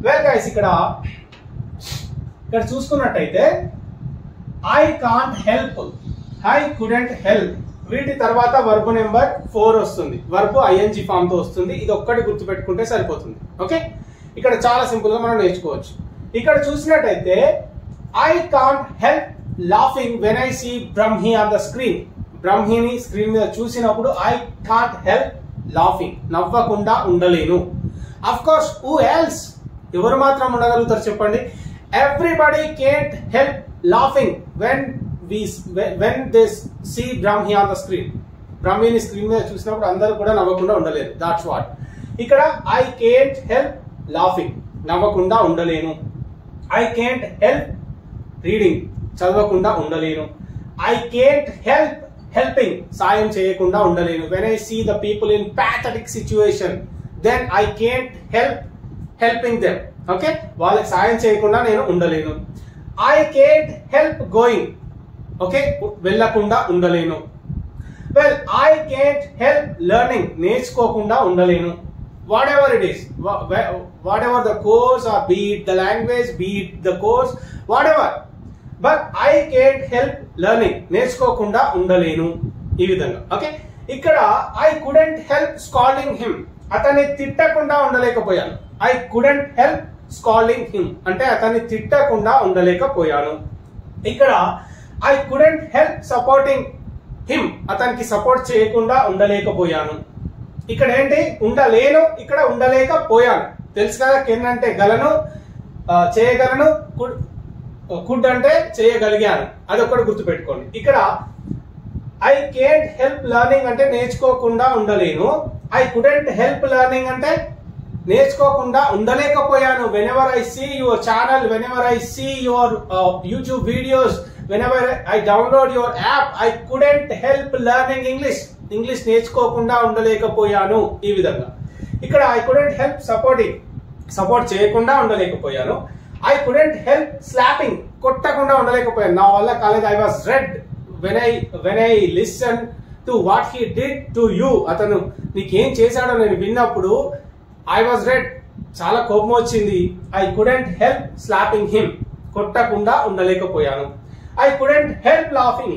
Well guys, ఇక్కడ చూసుకున్నట్టయితే I can't help, I couldn't help, వీటి తర్వాత వర్బ్ నెంబర్ 4 వస్తుంది. వర్బ్ ఐఎన్జి ఫామ్ తో వస్తుంది. ఇది ఒక్కటి గుర్తుపెట్టుకుంటే సరిపోతుంది. ఓకే, ఇక్కడ చాలా సింపుల్ గా మనం నేర్చుకోవచ్చు. ఇక్కడ చూసినట్టయితే I can't help laughing when I see Brahmi on the screen. Brahmani screen మీద చూసినప్పుడు ఐ కాంట్ హెల్ప్ లాఫింగ్, నవ్వకుండా ఉండలేను. అఫ్ కోర్స్ హూ ఎల్స్, ఎవరు మాత్రం ఉండగలుగుతారు చెప్పండి? Everybody can't help laughing when they see Brahmi on the screen. Brahmani screen మీద చూసినప్పుడు అందరూ కూడా నవ్వకుండా ఉండలేరు. That's what. ఇక్కడ ఐ కాంట్ హెల్ప్ లాఫింగ్, నవ్వకుండా ఉండలేను. ఐ కాంట్ హెల్ప్ రీడింగ్, చదవకుండా ఉండలేను. ఐ కాంట్ హెల్ప్ హెల్పింగ్, సాయం చేయకుండా ఉండలేను. When I see the people in pathetic situation then I can't help helping them. Okay, వాళ్ళకి సాయం చేయకుండా నేను ఉండలేను. I can't help going, okay, వెళ్ళకుండా ఉండలేను. Well, I can't help learning, నేర్చుకోకుండా ఉండలేను. Whatever it is, whatever the course or be it the language, be it the course, whatever, but I can't help learning, నేర్చుకోకుండా ఉండలేను. ఈ విధంగా. Okay, ఇక్కడ I couldn't help scolding him, అతన్ని తిట్టకుండా ఉండలేకపోయాను. I couldn't help scolding him అంటే అతన్ని తిట్టకుండా ఉండలేకపోయాను. ఇక్కడ I couldn't help supporting him, అతనికి సపోర్ట్ చేయకుండా ఉండలేకపోయాను. ఇక్కడ ఏంటి? ఉండలేను, ఇక్కడ ఉండలేకపోయాను. తెలుసు కదా, కెన్ అంటే గలను, చేయగలను, కుడ్ అంటే చేయగలిగాను. అదొకటి గుర్తుపెట్టుకోండి. ఇక్కడ ఐ కాంట్ హెల్ప్ లెర్నింగ్ అంటే నేర్చుకోకుండా ఉండలేను. ఐ కుడెంట్ హెల్ప్ లెర్నింగ్ అంటే నేర్చుకోకుండా ఉండలేకపోయాను. Whenever I see your channel, whenever I see your YouTube videos, whenever I download your app, I couldn't help learning English. English నేర్చుకోకుండా ఉండలేకపోయాను. ఈ విధంగా. ఇక్కడ I couldn't help supporting, support చేయకుండా ఉండలేకపోయాను. I couldn't help slapping, కొట్టకుండా ఉండలేకపోయాను. నా వల్ల కాలేదు. I was red when I listened to what he did to you. అతను నీకేం చేశాడో నేను విన్నప్పుడు I was red, చాలా కోపం వచ్చింది. I couldn't help slapping him, కొట్టకుండా ఉండలేకపోయాను. I couldn't help laughing.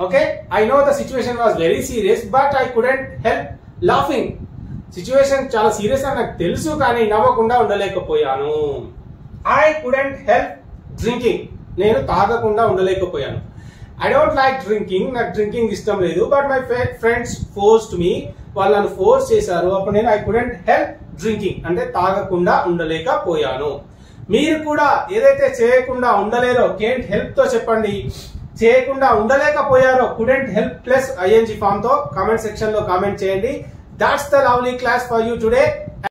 Okay, I know the situation was very serious, but I couldn't help laughing. Situation చాలా సీరియస్ అని నాకు తెలుసు, కానీ నవ్వకుండా ఉండలేకపోయాను. I couldn't help drinking, నేను తాగకుండా ఉండలేకపోయాను. I don't like drinking, నాకు drinking ఇష్టం లేదు. But my friends forced me, వాళ్ళు నన్ను ఫోర్స్ చేశారు. అప్పుడు నేను I couldn't help drinking అంటే తాగకుండా ఉండలేకపోయాను. మీరు కూడా ఏదైతే చేయకుండా ఉండలేరో can't help తో చెప్పండి. చేయకుండా ఉండలేకపోయారో couldn't help plus ing form తో కామెంట్ సెక్షన్ లో కామెంట్ చేయండి. That's the lovely class for you today.